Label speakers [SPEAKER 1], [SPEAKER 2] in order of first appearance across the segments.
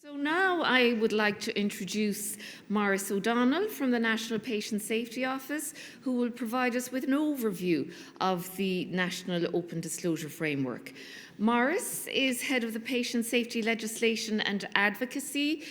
[SPEAKER 1] So now I would like to introduce Maurice O'Donnell from the National Patient Safety Office, who will provide us with an overview of the National Open Disclosure Framework. Maurice is head of the Patient Safety Legislation and Advocacy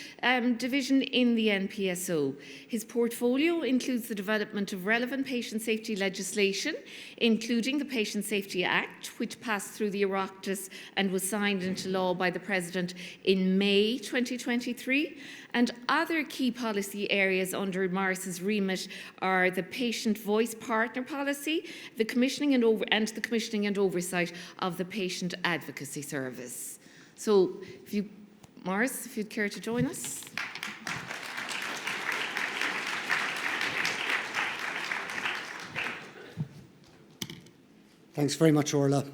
[SPEAKER 1] Division in the NPSO. His portfolio includes the development of relevant patient safety legislation, including the Patient Safety Act, which passed through the Oireachtas and was signed into law by the President in May 2023. And other key policy areas under Maurice's remit are the Patient Voice Partner Policy, the commissioning and oversight of the Patient Advocacy Service. So, Maurice, if you'd care to join us.
[SPEAKER 2] Thanks very much, Orla.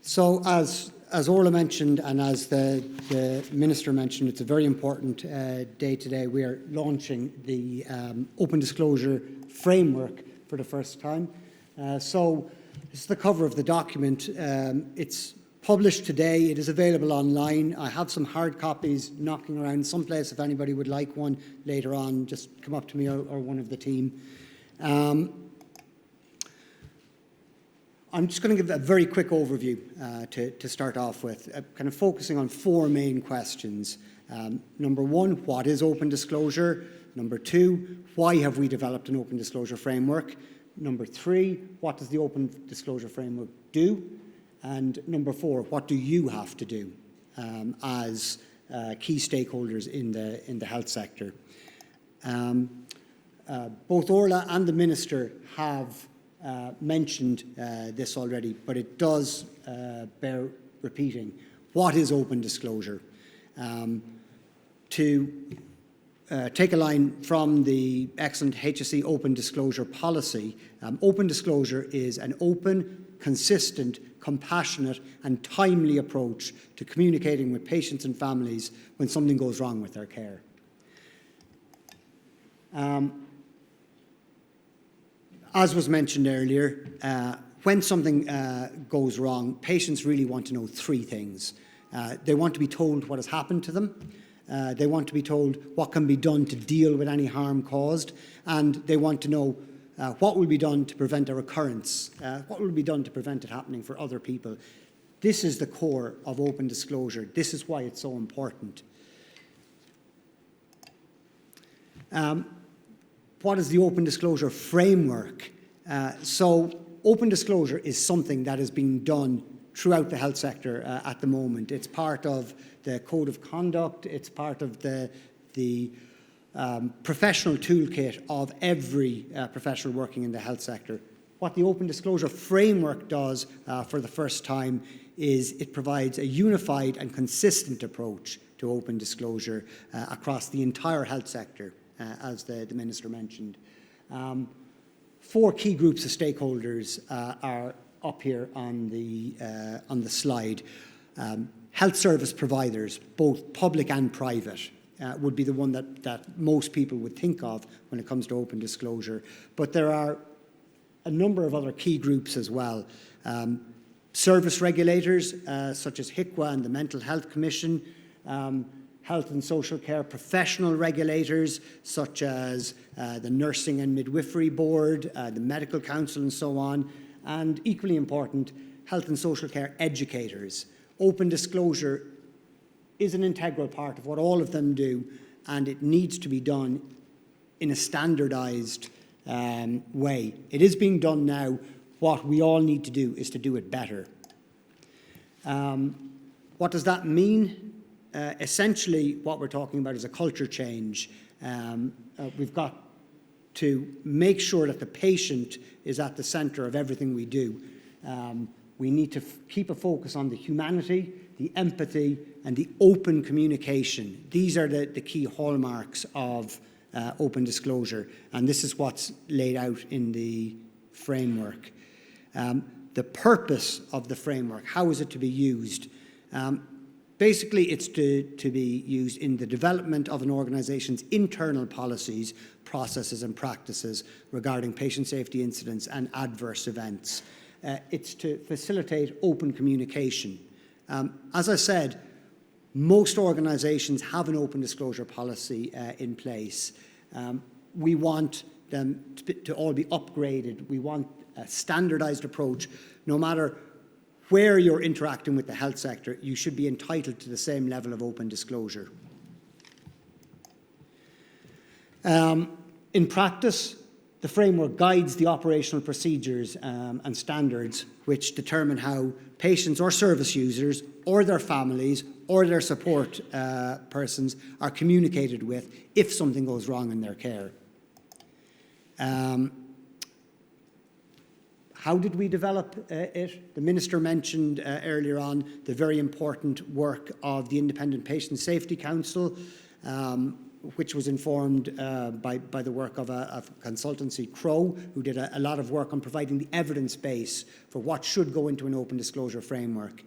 [SPEAKER 2] So as Orla mentioned and as the Minister mentioned, it's a very important day today. We are launching the Open Disclosure Framework for the first time. So this is the cover of the document. It's published today. It is available online. I have some hard copies knocking around someplace. If anybody would like one later on, just come up to me or one of the team. I'm just going to give a very quick overview to start off with, kind of focusing on four main questions. Number one, what is open disclosure? Number two, why have we developed an open disclosure framework? Number three, what does the open disclosure framework do? And number four, what do you have to do as key stakeholders in the health sector? Both Orla and the Minister have mentioned this already, but it does bear repeating. What is open disclosure? To take a line from the excellent HSE open disclosure policy, open disclosure is an open, consistent, compassionate and timely approach to communicating with patients and families when something goes wrong with their care. As was mentioned earlier, when something goes wrong, patients really want to know three things. They want to be told what has happened to them. They want to be told what can be done to deal with any harm caused. And they want to know what will be done to prevent a recurrence. What will be done to prevent it happening for other people. This is the core of open disclosure. This is why it's so important. What is the open disclosure framework? So open disclosure is something that is being done throughout the health sector at the moment. It's part of the code of conduct. It's part of the professional toolkit of every professional working in the health sector. What the open disclosure framework does for the first time is it provides a unified and consistent approach to open disclosure across the entire health sector. As the Minister mentioned. Four key groups of stakeholders are up here on the slide. Health service providers, both public and private, would be the one that most people would think of when it comes to open disclosure. But there are a number of other key groups as well. Service regulators, such as HICWA and the Mental Health Commission, health and social care professional regulators such as the Nursing and Midwifery Board, the Medical Council and so on, and equally important, health and social care educators. Open disclosure is an integral part of what all of them do, and it needs to be done in a standardised way. It is being done now. What we all need to do is to do it better. What does that mean? Essentially, what we're talking about is a culture change. We've got to make sure that the patient is at the centre of everything we do. We need to keep a focus on the humanity, the empathy, and the open communication. These are the key hallmarks of open disclosure, and this is what's laid out in the framework. The purpose of the framework, how is it to be used? Basically, it's to be used in the development of an organisation's internal policies, processes and practices regarding patient safety incidents and adverse events. It's to facilitate open communication. As I said, Most organisations have an open disclosure policy in place. We want them to all be upgraded. We want a standardised approach. No matter where you're interacting with the health sector, you should be entitled to the same level of open disclosure. In practice, the framework guides the operational procedures and standards which determine how patients or service users or their families or their support persons are communicated with if something goes wrong in their care. How did we develop it? The Minister mentioned earlier on the very important work of the Independent Patient Safety Council, which was informed by the work of a consultancy, Crow, who did a lot of work on providing the evidence base for what should go into an open disclosure framework.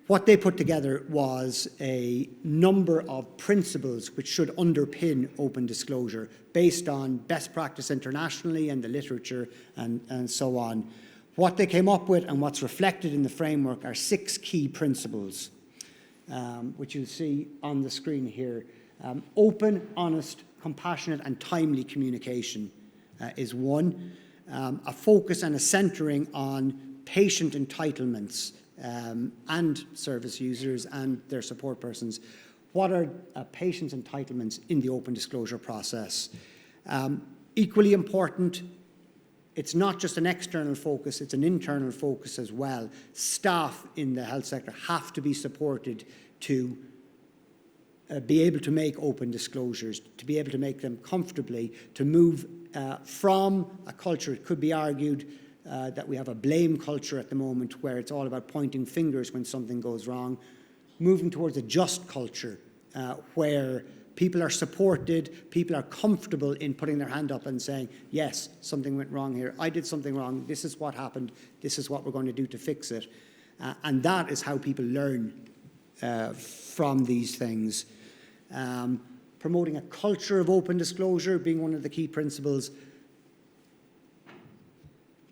[SPEAKER 2] What they put together was a number of principles which should underpin open disclosure based on best practice internationally and the literature and so on. What they came up with and what's reflected in the framework are 6 key principles, which you'll see on the screen here. Open, honest, compassionate and timely communication is one. A focus and a centering on patient entitlements and service users and their support persons. What are patients' entitlements in the open disclosure process? Equally important, it's not just an external focus, it's an internal focus as well. Staff in the health sector have to be supported to be able to make open disclosures, to be able to make them comfortably, to move from a culture, it could be argued that we have a blame culture at the moment where it's all about pointing fingers when something goes wrong, moving towards a just culture where people are supported, people are comfortable in putting their hand up and saying, yes, something went wrong here, I did something wrong, this is what happened, this is what we're going to do to fix it. And that is how people learn from these things. Promoting a culture of open disclosure being one of the key principles.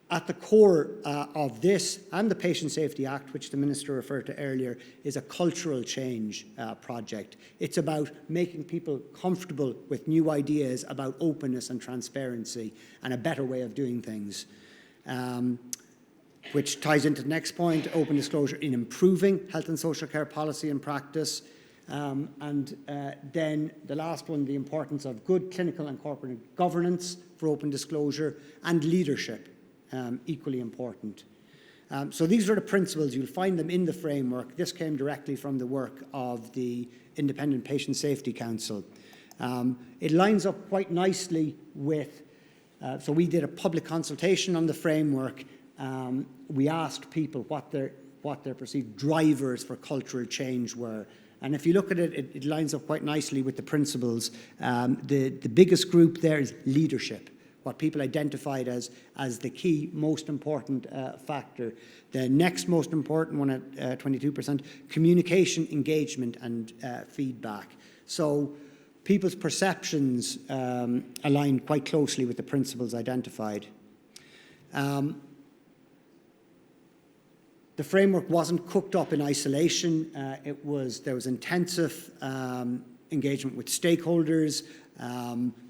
[SPEAKER 2] At the core of this and the Patient Safety Act, which the Minister referred to earlier, is a cultural change project. It's about making people comfortable with new ideas about openness and transparency and a better way of doing things, which ties into the next point, open disclosure in improving health and social care policy and practice. And then the last one, the importance of good clinical and corporate governance for open disclosure and leadership. Equally important. So these are the principles. You'll find them in the framework. This came directly from the work of the Independent Patient Safety Council. It lines up quite nicely with, so we did a public consultation on the framework. We asked people what their perceived drivers for cultural change were. And if you look at it, it lines up quite nicely with the principles. The biggest group there is leadership. What people identified as the key, most important factor. The next most important one at 22%, communication, engagement and feedback. So people's perceptions align quite closely with the principles identified. The framework wasn't cooked up in isolation. There was intensive engagement with stakeholders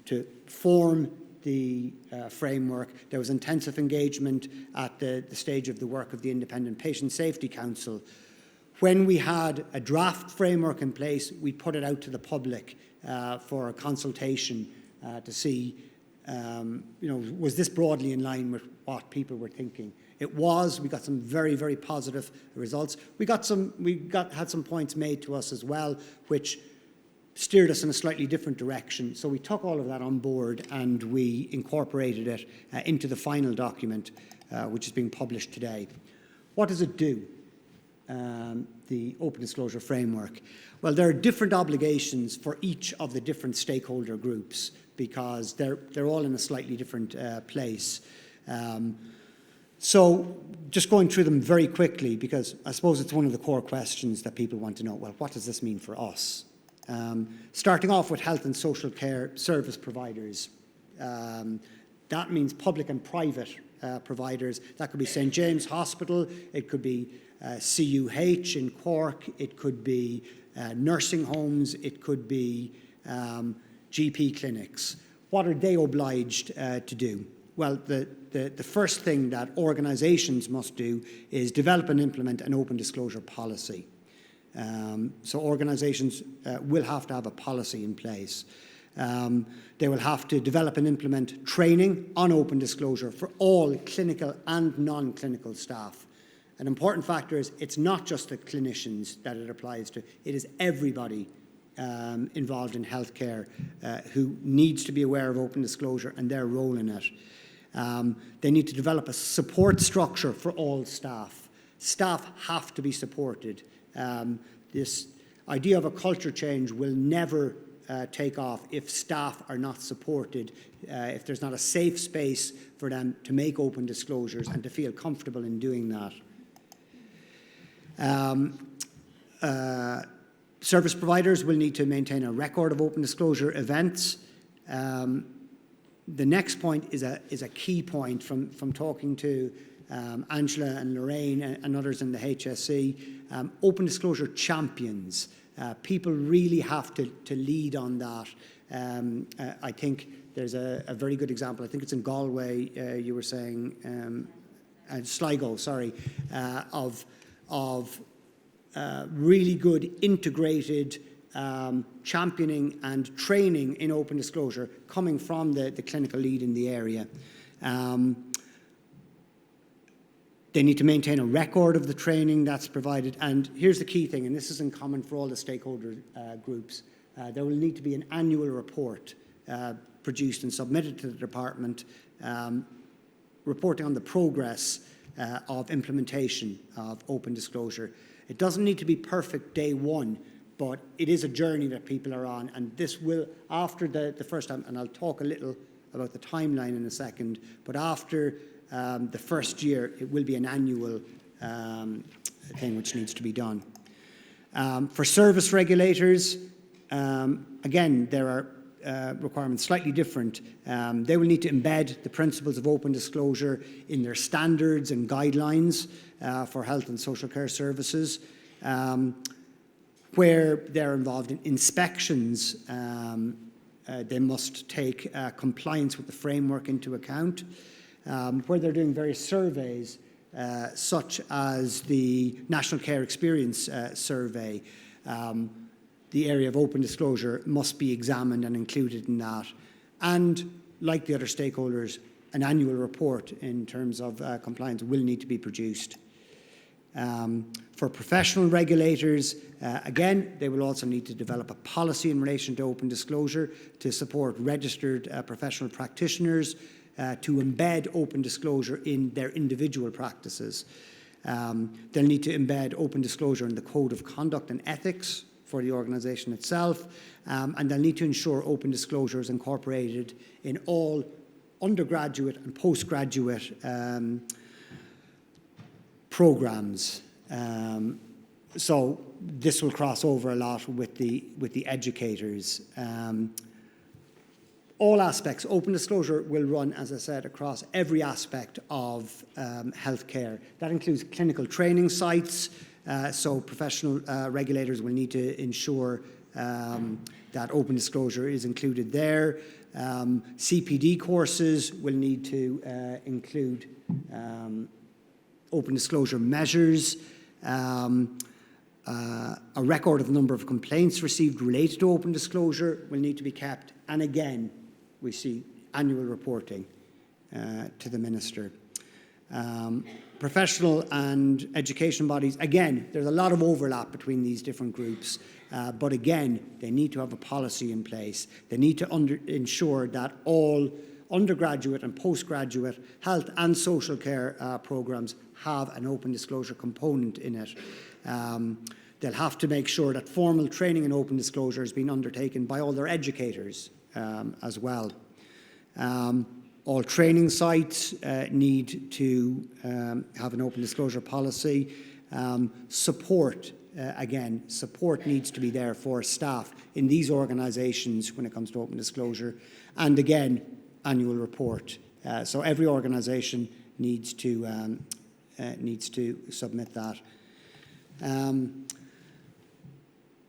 [SPEAKER 2] to form the framework. There was intensive engagement at the stage of the work of the Independent Patient Safety Council. When we had a draft framework in place, we put it out to the public for a consultation to see, was this broadly in line with what people were thinking? It was. We got some very, very positive results. We had some points made to us as well, which steered us in a slightly different direction. So we took all of that on board and we incorporated it into the final document, which is being published today. What does it do, the Open Disclosure Framework? Well, there are different obligations for each of the different stakeholder groups because they're all in a slightly different place. So just going through them very quickly, because I suppose it's one of the core questions that people want to know, well, what does this mean for us? Starting off with health and social care service providers. That means public and private providers. That could be St James Hospital, it could be CUH in Cork, it could be nursing homes, it could be GP clinics. What are they obliged to do? Well, the first thing that organisations must do is develop and implement an open disclosure policy. So organisations will have to have a policy in place. They will have to develop and implement training on open disclosure for all clinical and non-clinical staff. An important factor is it's not just the clinicians that it applies to, it is everybody involved in healthcare who needs to be aware of open disclosure and their role in it. They need to develop a support structure for all staff. Staff have to be supported. This idea of a culture change will never take off if staff are not supported, if there's not a safe space for them to make open disclosures and to feel comfortable in doing that. Service providers will need to maintain a record of open disclosure events. The next point is a key point from talking to Angela and Lorraine and others in the HSE. Open disclosure champions. People really have to lead on that. I think there's a very good example. I think it's in Galway, you were saying, Sligo, sorry, of really good integrated championing and training in open disclosure coming from the clinical lead in the area. They need to maintain a record of the training that's provided. And here's the key thing, and this is in common for all the stakeholder groups. There will need to be an annual report produced and submitted to the department reporting on the progress of implementation of open disclosure. It doesn't need to be perfect day one, but it is a journey that people are on, and this will, after the first time, and I'll talk a little about the timeline in a second, but after the first year, it will be an annual thing which needs to be done. For service regulators, again, there are requirements slightly different. They will need to embed the principles of open disclosure in their standards and guidelines for health and social care services. Where they're involved in inspections, they must take compliance with the framework into account. Where they're doing various surveys, such as the National Care Experience Survey, the area of open disclosure must be examined and included in that. And like the other stakeholders, an annual report in terms of compliance will need to be produced. For professional regulators, again, they will also need to develop a policy in relation to open disclosure to support registered professional practitioners to embed open disclosure in their individual practices. They'll need to embed open disclosure in the code of conduct and ethics for the organisation itself, and they'll need to ensure open disclosure is incorporated in all undergraduate and postgraduate programmes. So this will cross over a lot with the educators. All aspects, open disclosure will run, as I said, across every aspect of healthcare. That includes clinical training sites, so professional regulators will need to ensure that open disclosure is included there. CPD courses will need to include open disclosure measures. A record of the number of complaints received related to open disclosure will need to be kept. And again, we see annual reporting to the Minister. Professional and education bodies, again, there's a lot of overlap between these different groups, but again, they need to have a policy in place. They need to ensure that all undergraduate and postgraduate health and social care programmes have an open disclosure component in it. They'll have to make sure that formal training in open disclosure is being undertaken by all their educators as well. All training sites need to have an open disclosure policy. Support, again, support needs to be there for staff in these organisations when it comes to open disclosure. And again, annual report. So every organisation needs to submit that.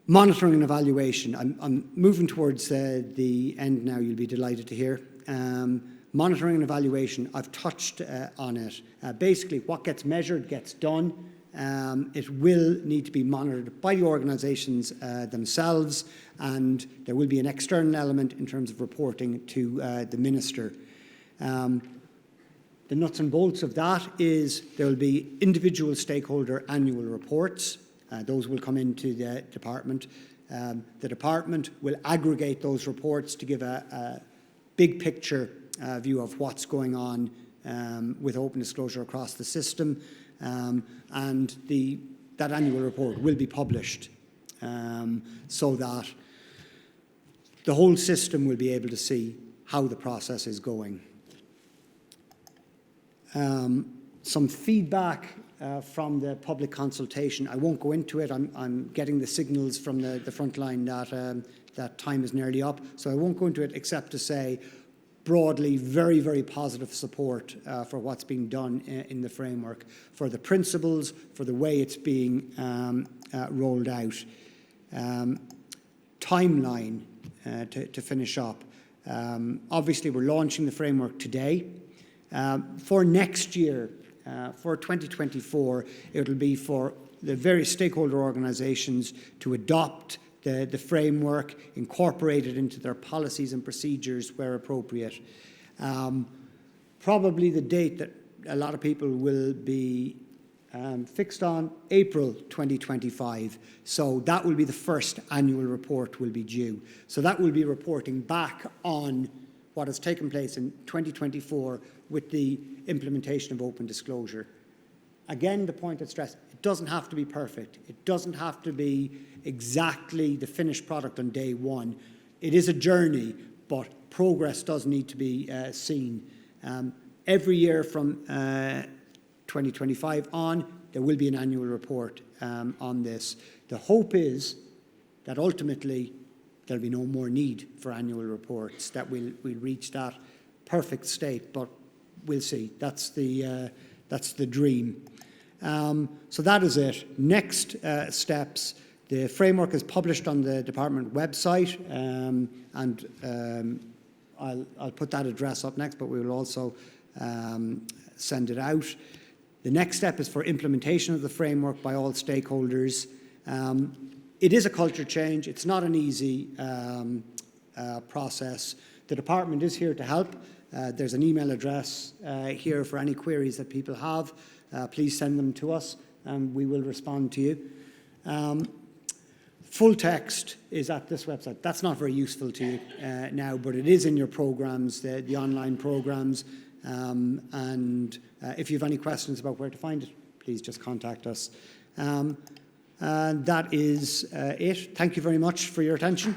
[SPEAKER 2] Monitoring and evaluation. I'm moving towards the end now, you'll be delighted to hear. Monitoring and evaluation, I've touched on it. Basically, what gets measured gets done. It will need to be monitored by the organisations themselves, and there will be an external element in terms of reporting to the Minister. The nuts and bolts of that is there will be individual stakeholder annual reports. Those will come into the department. The department will aggregate those reports to give a big picture view of what's going on with open disclosure across the system, and that annual report will be published so that the whole system will be able to see how the process is going. Some feedback from the public consultation. I won't go into it. I'm getting the signals from the front line that time is nearly up, so I won't go into it except to say broadly very, very positive support for what's being done in the framework, for the principles, for the way it's being rolled out. Timeline to finish up. Obviously, we're launching the framework today. For next year, for 2024, it'll be for the various stakeholder organisations to adopt the framework, incorporate it into their policies and procedures where appropriate. Probably the date that a lot of people will be fixed on, April 2025. So that will be the first annual report will be due. So that will be reporting back on what has taken place in 2024 with the implementation of open disclosure. Again, the point I'd stress, it doesn't have to be perfect. It doesn't have to be exactly the finished product on day one. It is a journey, but progress does need to be seen. Every year from 2025 on, there will be an annual report on this. The hope is that ultimately there'll be no more need for annual reports, that we'll reach that perfect state, but we'll see. That's the dream. So that is it. Next steps. The framework is published on the department website, and I'll put that address up next, but we will also send it out. The next step is for implementation of the framework by all stakeholders. It is a culture change. It's not an easy process. The department is here to help. There's an email address here for any queries that people have. Please send them to us and we will respond to you. Full text is at this website. That's not very useful to you now, but it is in your programs, the online programs. And if you have any questions about where to find it, please just contact us. And that is it. Thank you very much for your attention.